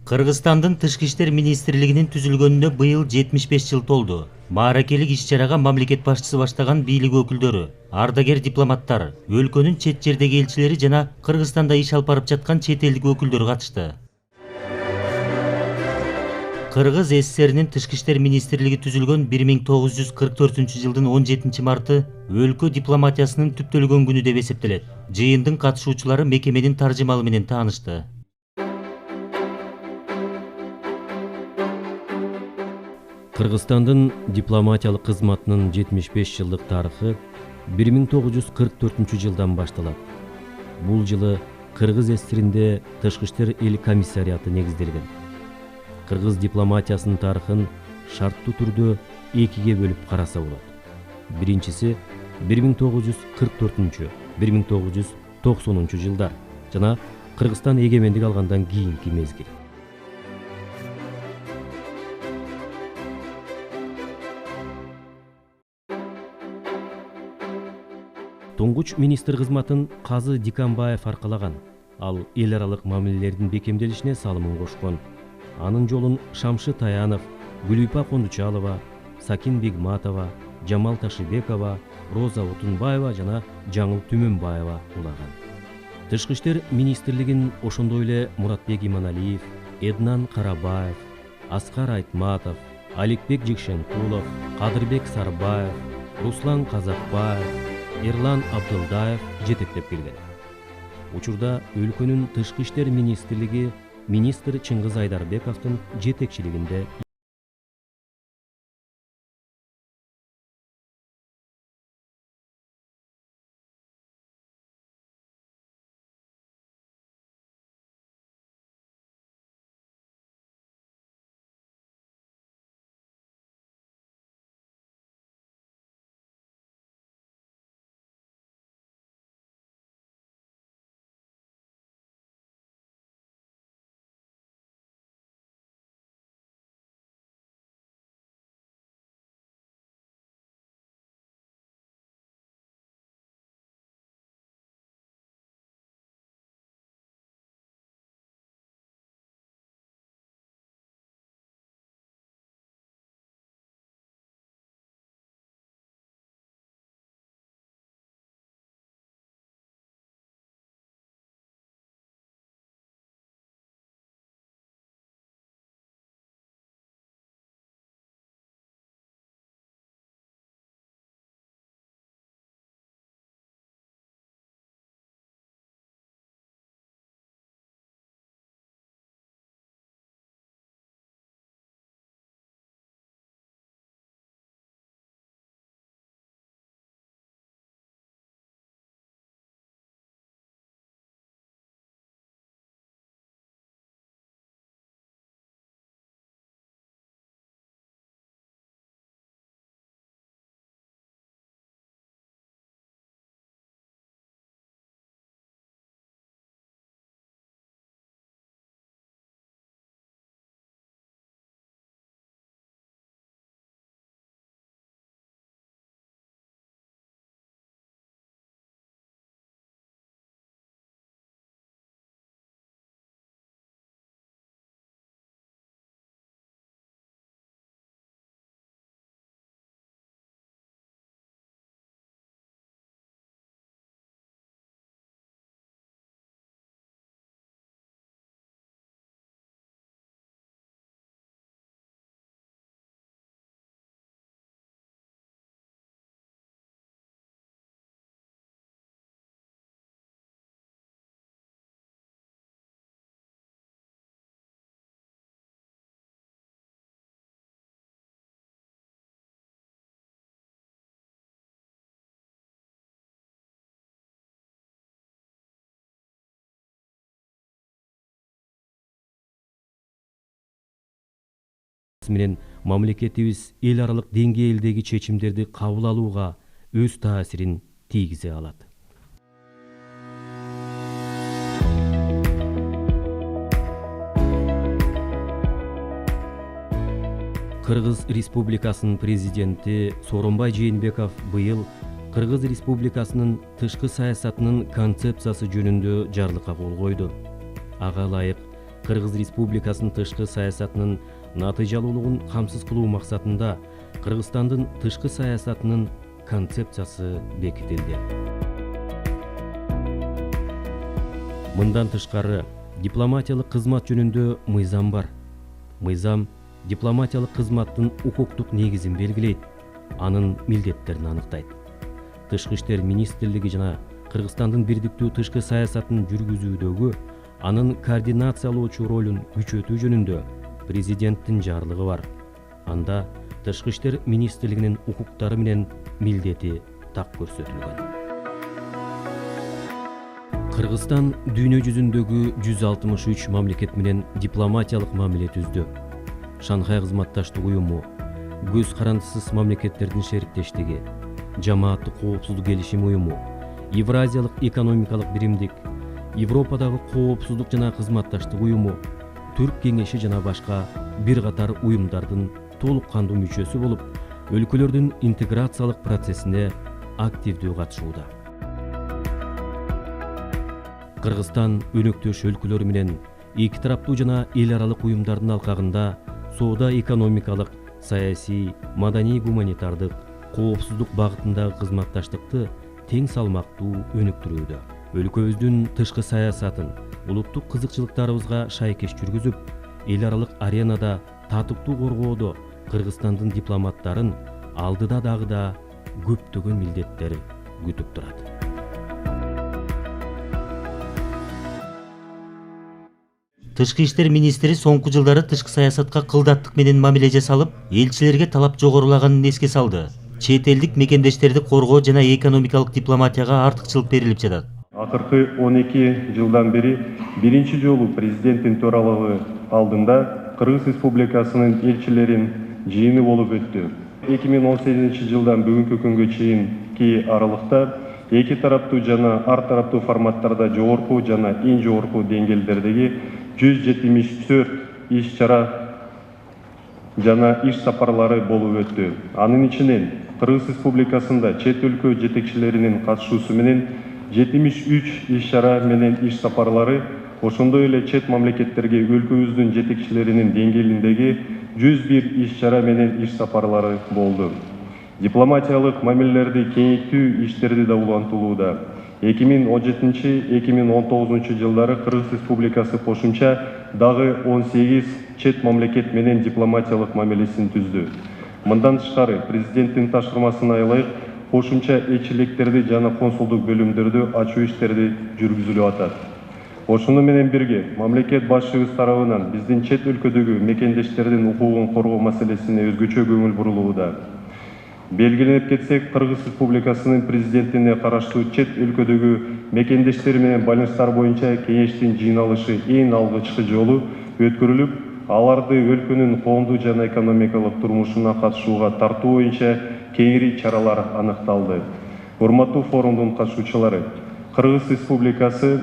Кыргызстандын Тышкы иштер министрлигинин түзүлгөнүнө быйыл 75 жыл толду. Мааракелик иш-чарага мамлекет башчысы баштаган бийлик өкүлдөрү, ардагер дипломаттар, өлкөнүн чет жердеги элчилери жана Кыргызстанда иш алып барып жаткан чет элдик өкүлдөр катышты. Кыргыз СССРинин Тышкы иштер министрлиги түзүлгөн 1944-жылдын 17-марты өлкө дипломатиясынын түптөлгөн күнү деп эсептелет. Жыйындын катышуучулары мекеменин таржымалы менен таанышты. Кыргызстандын дипломатиялык кызматынын 75 жылдык тарыхы 1944 жылдан башталат. Бул жылы Кыргыз СССРинде Тышкы иштер эл комиссариаты негизделген. Кыргыз дипломатиясынын тарыхын шарттуу түрдө экиге бөлүп караса болот. Биринчиси 1944-1990 жылдар жана Кыргызстан эгемендик алгандан кийинки мезгил. Туңгуч министр кызматын Казы Диканбаев аркалаган. Ал эл аралык мамилелердин бекемделишине салымын кошкон. Анын жолун Шамшы Таянов, Гүлүпа Кондучалова, Сакин Бегматова, Жамал Ташыбекова, Роза Отунбаева жана Жаңыл Түмөнбаева улаган. Тышкы иштер министрлигин ошондой эле Муратбек Иманалиев, Эднан Карабаев, Аскар Айтматов, Аликбек Жикшенкулов, Кадырбек Сарбаев, Руслан Казакбаев, Эрлан Абдылдаев жетектеп келген. Учурда өлкөнүн Тышкы иштер министрлиги министр Чыңгыз Айдарбековдун жетекчилигинде менен мамлекетибиз эл аралык деңгээлдеги чечимдерди кабыл алууга өз таасирин тийгизе алат. Кыргыз Республикасынын президенти Сооронбай Жээнбеков быйыл Кыргыз Республикасынын тышкы саясатынын концепциясы жөнүндө жарлыкка кол койду. Ага ылайык Кыргыз Республикасынын тышкы саясатынын натыйжалуулугун камсыз кылуу максатында Кыргызстандын тышкы саясатынын концепциясы бекитилди. Мындан тышкары дипломатиялык кызмат жөнүндө мыйзам бар. Мыйзам дипломатиялык кызматтын укуктук негизин белгилейт, анын милдеттерин аныктайт. Тышкы иштер министрлиги жана Кыргызстандын бирдиктүү тышкы саясатын жүргүзүүдөгү анын координациялоочу ролун күчөтүү жөнүндө президенттин жарлыгы бар. Анда тышкы иштер министрлигинин укуктары менен милдети так көрсөтүлгөн. Кыргызстан дүйнө жүзүндөгү 163 мамлекет менен дипломатиялык мамиле түздү. Шанхай кызматташтык уюму, көз карандысыз мамлекеттердин шериктештиги, Жамааттык коопсуздук келишим уюму, Евразиялык экономикалык биримдик, Европадагы коопсуздук жана кызматташтык уюму, Түрк кеңеши жана башка бир катар уюмдардын толук кандуу мүчөсү болуп, өлкөлөрдүн интеграциялык процессине активдүү катышууда. Кыргызстан өнөктөш өлкөлөр менен эки тараптуу жана эл аралык уюмдардын алкагында соода экономикалык, саясий, маданий гуманитардык, коопсуздук багытындагы кызматташтыкты тең салмактуу өнүктүрүүдө. Өлкөбүздүн тышкы саясатын улуттук кызыкчылыктарыбызга шайкеш жүргүзүп, эл аралык аренада татыктуу коргоодо Кыргызстандын дипломаттарын алдыда дагы да көптөгөн милдеттер күтүп турат. Тышкы иштер министри соңку жылдары тышкы саясатка кылдаттык менен мамиле жасалып, элчилерге талап жогорулаганын эске салды. Чет элдик мекендештерди коргоо жана экономикалык дипломатияга артыкчылык берилип жатат. Акыркы 12 жылдан бери биринчи жолу президенттин төралыгы алдында Кыргыз Республикасынын элчилерин жыйыны болуп өттү. 2018 жылдан бүгүнкү күнгө чейинки аралыкта эки тараптуу жана ар тараптуу форматтарда жогорку жана эң жогорку деңгээлдердеги 174 иш-чара жана иш сапарлары болуп өттү. Анын ичинен Кыргыз Республикасында чет өлкө жетекчилеринин катышуусу менен 73 иш-чара менен иш сапарлары, ошондой эле чет мамлекеттерге өлкөбүздүн жетекчилеринин деңгээлиндеги 101 иш-чара менен иш сапарлары болду. Дипломатиялык мамилелерди кеңейтүү иштерди да улантылууда. 2017-2019 жылдары Кыргыз Республикасы кошумча дагы 18 чет мамлекет менен дипломатиялык мамилесин түздү. Мындан тышкары президенттин тапшырмасына ылайык кошумча элчиликтерди жана консулдук бөлүмдөрдү ачуу иштерди жүргүзүлүп атат. Ошону менен бирге мамлекет башчыбыз тарабынан биздин чет өлкөдөгү мекендештердин укугун коргоо маселесине өзгөчө көңүл бурулууда. Белгиленип кетсек, Кыргыз Республикасынын президентине караштуу чет өлкөдөгү мекендештер менен байланыштар боюнча кеңештин жыйналышы эң алгачкы жолу өткөрүлүп, аларды өлкөнүн коомдук жана экономикалык турмушуна катышууга тартуу боюнча кеңири чаралар аныкталды. Урматтуу форумдун катышуучулары, Кыргыз Республикасы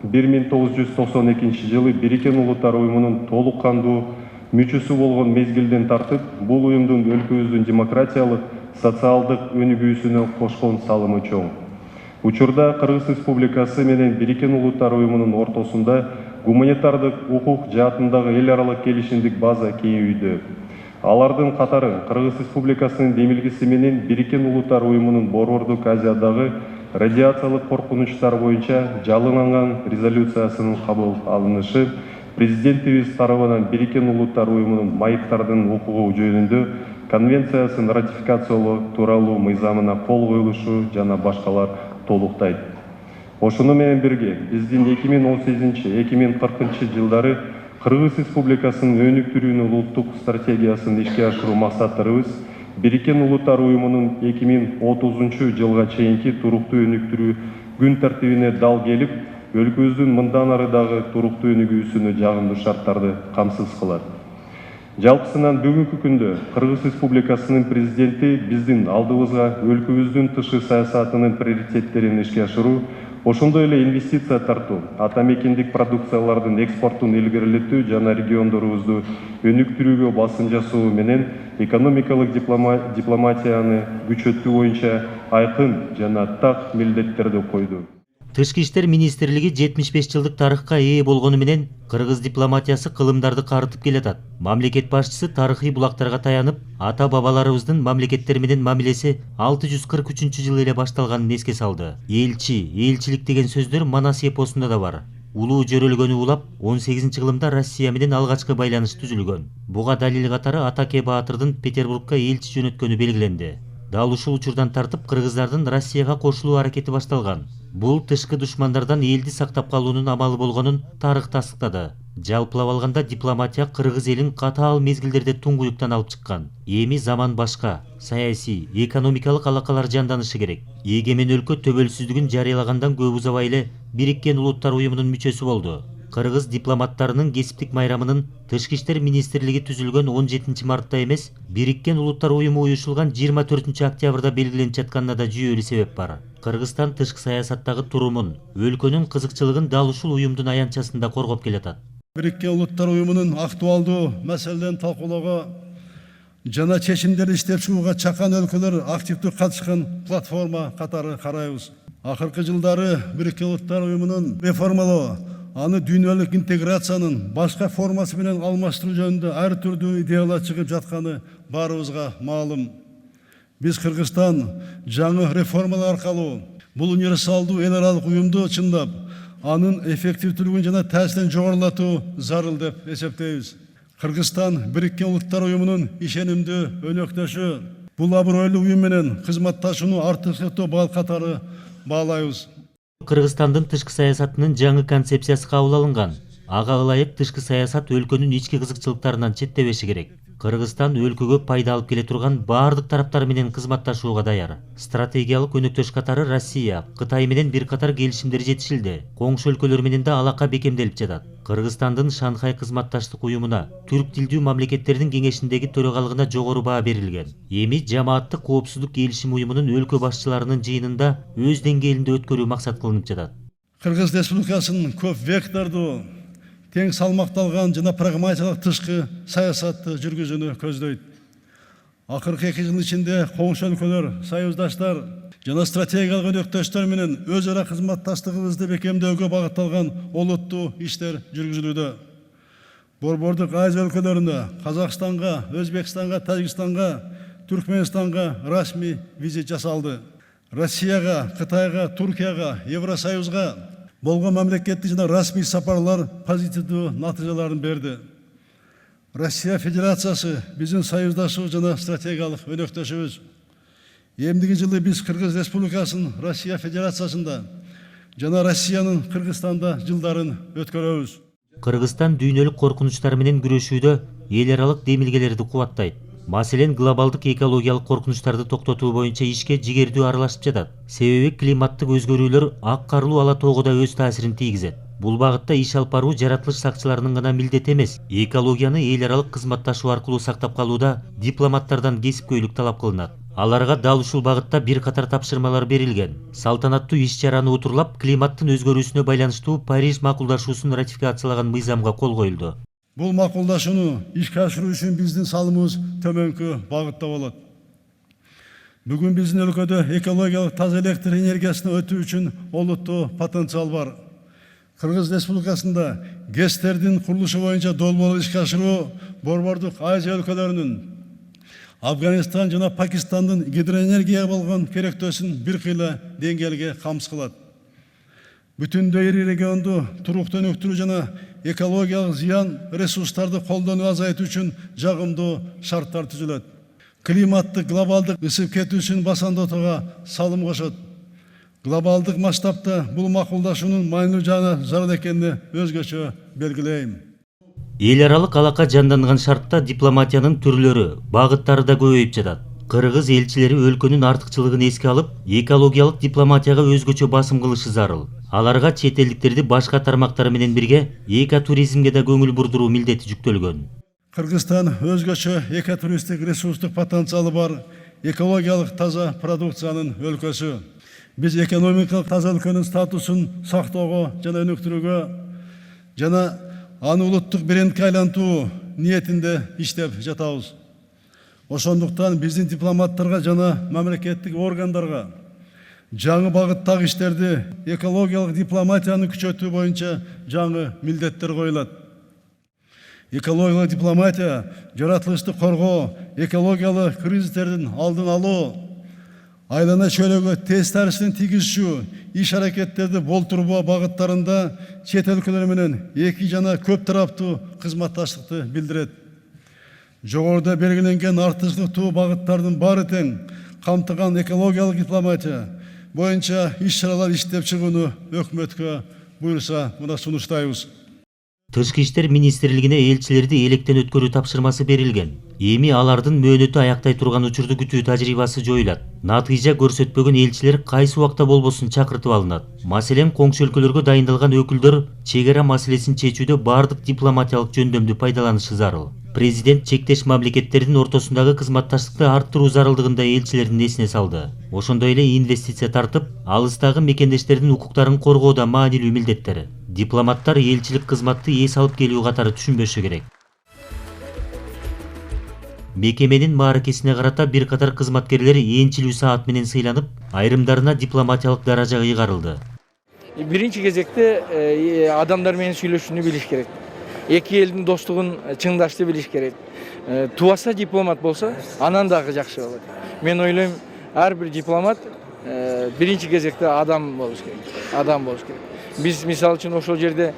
1992 жылы Бириккен Улуттар уюмунун толук кандуу мүчөсү болгон мезгилден тартып, бул уюмдун өлкөбүздүн демократиялык, социалдык өнүгүүсүнө кошкон салымы чоң. Учурда Кыргыз Республикасы менен Бириккен Улуттар уюмунун ортосунда гуманитардык укук жаатындагы эл аралык келишимдик база кеңейүүдө. Алардын катары Кыргыз Республикасынын демилгеси менен Бириккен Улуттар уюмунун Борбордук Азиядагы радиациялык коркунучтар боюнча жалынанган резолюциясынын кабыл алынышы, президентибиз тарабынан Бириккен Улуттар уюмунун майыптардын укугу жөнүндө конвенциясын ратификациялоо тууралуу мыйзамына кол коюлушу жана башкалар толуктайт. Ошону менен бирге биздин 2018-2040 жылдары Кыргыз Республикасынын өнүктүрүүнүн улуттук стратегиясын ишке ашыруу максаттарыбыз Бириккен Улуттар уюмунун 2030 жылга чейинки туруктуу өнүктүрүү күн тартибине дал келип, өлкөбүздүн мындан ары дагы туруктуу өнүгүүсүнө жагымдуу шарттарды камсыз кылат. Жалпысынан бүгүнкү күндө Кыргыз Республикасынын президенти биздин алдыбызга өлкөбүздүн тышкы саясатынын приоритеттерин ишке ашыруу, ошондой эле инвестиция тартуу, атамекендик продукциялардын экспортун илгерилетүү жана региондорубузду өнүктүрүүгө басым жасоо менен экономикалык дипломатияны күчөтүү боюнча айкын жана так милдеттерди койду. Тышкы иштер министрлиги 75 жылдык тарыхка ээ болгону менен кыргыз дипломатиясы кылымдарды карытып келатат. Мамлекет башчысы тарыхый булактарга таянып, ата бабаларыбыздын мамлекеттер менен мамилеси 643 эле башталганын эске салды. Элчилик деген сөздөр Манас эпосунда да бар. Улуу жөрөлгөнү улап 18 кылымда Россия менен алгачкы байланыш түзүлгөн. Буга далил катары Атаке Баатырдын Петербургка элчи жөнөткөнү белгиленди. Дал ушул учурдан тартып кыргыздардын Россияга кошулуу аракети башталган. Бул тышкы душмандардан элди сактап калуунун амалы болгонун тарых тастыктады. Жалпылап алганда дипломатия кыргыз элин катаал мезгилдерде туңгуюктан алып чыккан. Эми заман башка. Саясий, экономикалык алакалар жанданышы керек. Эгемен өлкө төбөлсүздүгүн жарыялагандан көп узабай эле Бириккен Улуттар уюмунун мүчөсү болду. Кыргыз дипломаттарынын кесиптик майрамынын Тышкы иштер министрлиги түзүлгөн 17 мартта эмес, Бириккен Улуттар уюму уюшулган 24 октябрда белгиленип жатканына да жүйөлүү себеп бар. Кыргызстан тышкы саясаттагы турумун, өлкөнүн кызыкчылыгын дал ушул уюмдун аянтчасында коргоп келатат. Бириккен Улуттар уюмунун актуалдуу маселелерин талкуулоого жана чечимдерди иштеп чыгууга чакан өлкөлөр активдүү катышкан платформа катары карайбыз. Акыркы жылдары Бириккен Улуттар уюмунун реформалоо, аны дүйнөлүк интеграциянын башка формасы менен алмаштыруу жөнүндө ар түрдүү идеялар чыгып жатканы баарыбызга маалым. Биз Кыргызстан жаңы реформалар аркылуу бул универсалдуу эл аралык уюмду чындап, анын эффективдүүлүгүн жана таасирин жогорулатуу зарыл деп эсептейбиз. Кыргызстан Бириккен Улуттар уюмунун ишенимдүү өнөктөшү, бул абройлуу уюм менен кызматташууну артыкчылыктуу бал катары баалайбыз. Кыргызстандын тышкы саясатынын жаңы концепциясы кабыл алынган. Ага ылайык тышкы саясат өлкөнүн ички кызыкчылыктарынан четтебеши керек. Кыргызстан өлкөгө пайда алып келе турган баардык тараптар менен кызматташууга даяр. Стратегиялык өнөктөш катары Россия, Кытай менен бир катар келишимдер жетишилди. Коңшу өлкөлөр менен да алака бекемделип жатат. Кыргызстандын Шанхай кызматташтык уюмуна, түрк тилдүү мамлекеттердин кеңешиндеги төрагалыгына жогору баа берилген. Эми жамааттык коопсуздук келишим уюмунун өлкө башчыларынын жыйынында өз деңгээлинде өткөрүү максат кылынып жатат. Кыргыз Республикасынын көп вектордуу, тең салмакталган жана прагматиялык тышкы саясатты жүргүзүүнү көздөйт. Акыркы 2 жыл ичинде коңшу өлкөлөр, союздаштар жана стратегиялык өнөктөштөр менен өз ара кызматташтыгыбызды бекемдөөгө багытталган олуттуу иштер жүргүзүлүүдө. Борбордук Азия өлкөлөрүнө, Казакстанга, Өзбекстанга, Тажикстанга, Түркменистанга расмий визит жасалды. Россияга, Кытайга, Туркияга, Евросоюзга болгон мамлекеттик жана расмий сапарлар позитивдүү натыйжаларын берди. Россия Федерациясы биздин союздашыбыз жана стратегиялык өнөктөшүбүз. Эмдиги жылы биз Кыргыз Республикасынын Россия Федерациясында жана Россиянын Кыргызстанда жылдарын өткөрөбүз. Кыргызстан дүйнөлүк коркунучтар менен күрөшүүдө эл аралык демилгелерди кубаттайт. Маселен, глобалдык экологиялык коркунучтарды токтотуу боюнча ишке жигердүү аралашып жатат. Себеби климаттык өзгөрүүлөр ак карлуу ала тоого да өз таасирин тийгизет. Бул багытта иш алып баруу жаратылыш сакчыларынын гана милдети эмес, экологияны эл аралык кызматташуу аркылуу сактап калууда дипломаттардан кесипкөйлүк талап кылынат. Аларга дал ушул багытта бир катар тапшырмалар берилген. Салтанаттуу иш-чараны утурлап, климаттын өзгөрүүсүнө байланыштуу Париж макулдашуусун ратификациялаган мыйзамга кол коюлду. Бул макулдашууну ишке ашыруу үчүн биздин салымыбыз төмөнкү багытта болот. Бүгүн биздин өлкөдө экологиялык таза электр энергиясына өтүү үчүн олуттуу потенциал бар. Кыргыз Республикасында ГЭСтердин курулушу боюнча долбоорду ишке ашыруу Борбордук Азия өлкөлөрүнүн, Афганистан жана Пакистандын гидроэнергияга болгон керектөөсүн бир кыйла деңгээлге камсыз кылат. Бүтүндөй ири регионду туруктуу өнүктүрүү жана экологиялык зыян ресурстарды колдонуу азайтуу үчүн жагымдуу шарттар түзүлөт. Климаттык глобалдык ысып кетүүсүн басандатууга салым кошот. Глобалдык масштабта бул макулдашуунун маанилүү жана зарыл экенин өзгөчө белгилейм. Эл аралык алака жанданган шартта дипломатиянын түрлөрү, багыттары да көбөйүп жатат. Кыргыз элчилери өлкөнүн артыкчылыгын эске алып, экологиялык дипломатияга өзгөчө басым кылышы зарыл. Аларга чет элдиктерди башка тармактар менен бирге экотуризмге да көңүл бурдуруу милдети жүктөлгөн. Кыргызстан өзгөчө экотуристтик ресурстук потенциалы бар экологиялык таза продукциянын өлкөсү. Биз экономикалык таза өлкөнүн статусун сактоого жана өнүктүрүүгө жана аны улуттук брендке айлантуу ниетинде иштеп жатабыз. Ошондуктан биздин дипломаттарга жана мамлекеттик органдарга жаңы багыттагы иштерди экологиялык дипломатияны күчөтүү боюнча жаңы милдеттер коюлат. Экологиялык дипломатия жаратылышты коргоо, экологиялык кризистердин алдын алуу, айлана чөйрөгө тез таасирин тийгизүү, иш аракеттерди болтурбоо багыттарында чет өлкөлөр менен эки жана көп тараптуу кызматташтыкты билдирет. Жогоруда белгиленген артыкчылыктуу багыттардын баары тең камтыган экологиялык дипломатия боюнча иш-чаралар иштеп чыгууну өкмөткө буйруса мына сунуштайбыз. Тышкы иштер министрлигине элчилерди электен өткөрүү тапшырмасы берилген. Эми алардын мөөнөтү аяктай турган учурду күтүү тажрыйбасы жоюлат. Натыйжа көрсөтпөгөн элчилер кайсы убакта болбосун чакыртып алынат. Маселен, коңшу өлкөлөргө дайындалган өкүлдөр чек ара маселесин чечүүдө баардык дипломатиялык жөндөмдү пайдаланышы зарыл. Президент чектеш мамлекеттердин ортосундагы кызматташтыкты арттыруу зарылдыгын да элчилердин эсине салды. Ошондой эле инвестиция тартып, алыстагы мекендештердин укуктарын коргоо да маанилүү милдеттер. Дипломаттар элчилик кызматты эс алып келүү катары түшүнбөшү керек. Мекеменин мааракесине карата бир катар кызматкерлер энчилүү саат менен сыйланып, айрымдарына дипломатиялык даража ыйгарылды. Биринчи кезекте адамдар менен сүйлөшүүнү билиш керек. Эки элдин достугун чыңдашты билиш керек. Тубаса дипломат болсо, анан дагы жакшы болот. Мен ойлойм, ар бир дипломат биринчи кезекте адам болуш керек. Адам болуш керек. Биз мисалы үчүн ошол жерде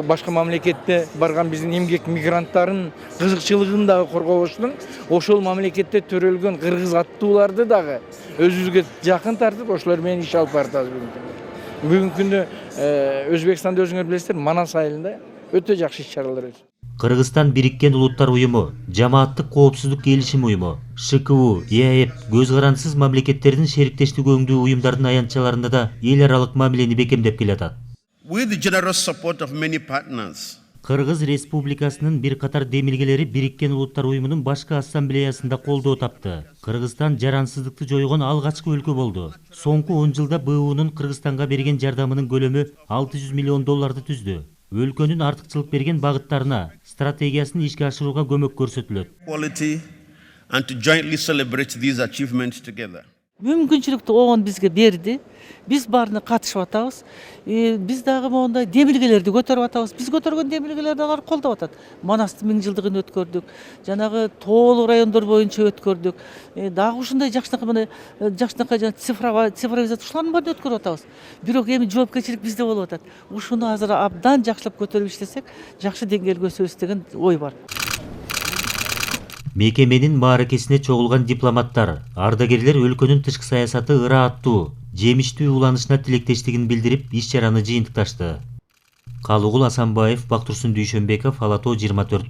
башка мамлекетте барган биздин эмгек мигранттарын кызыкчылыгын дагы коргобоштун, ошол мамлекетте төрөлгөн кыргыз аттууларды дагы өзүбүзгө жакын тартып, ошолор менен иш алып баратабыз бүгүнкү күндө. Өзбекстанда өзүңөр билесиздер, Манас айылында өтө жакшы иш-чаралар өтөт. Кыргызстан Бириккен Улуттар уюму, Жамааттык коопсуздук келишим уюму, ШКУ, ЕАЭП көз карандысыз мамлекеттердин шериктештик өңдүү уюмдардын аянтчаларында да эл аралык мамилени бекемдеп келатат. With the generous support of many partners, Кыргыз Республикасынын бир катар демилгелери Бириккен Улуттар уюмунун башкы ассамблеясында колдоо тапты. Кыргызстан жарансыздыкты жойгон алгачкы өлкө болду. Соңку 10 жылда БУнун Кыргызстанга берген жардамынын көлөмү $600 миллион түздү. Өлкөнүн артыкчылык берген багыттарына, стратегиясын ишке ашырууга көмөк көрсөтүлөт. quality, and to jointly celebrate these achievements together. Мүмкүнчүлүктү оон бизге берди. Биз баарына катышып атабыз. Биз дагы мондай демилгелерди көтөрүп атабыз. Биз көтөргөн демилгелерди алар колдоп атат. Манастын 1000 жылдыгын өткөрдүк. Жанагы тоолук райондор боюнча өткөрдүк. Дагы ушундай жакшынакай цифровизация ушулардын баарын өткөрүп атабыз. Бирок эми жоопкерчилик бизде болуп атат. Ушуну азыр абдан жакшылап көтөрүп иштесек, жакшы деңгээлге өсөбүз деген ой бар. Мекеменин мааракесине чогулган дипломаттар, ардагерлер өлкөнүн тышкы саясаты ырааттуу, жемиштүү уланышына тилектештигин билдирип, иш-чараны жыйынтыкташты. Калыгул Асанбаев, Бактурсун Дүйшөнбеков, Ала Тоо 24.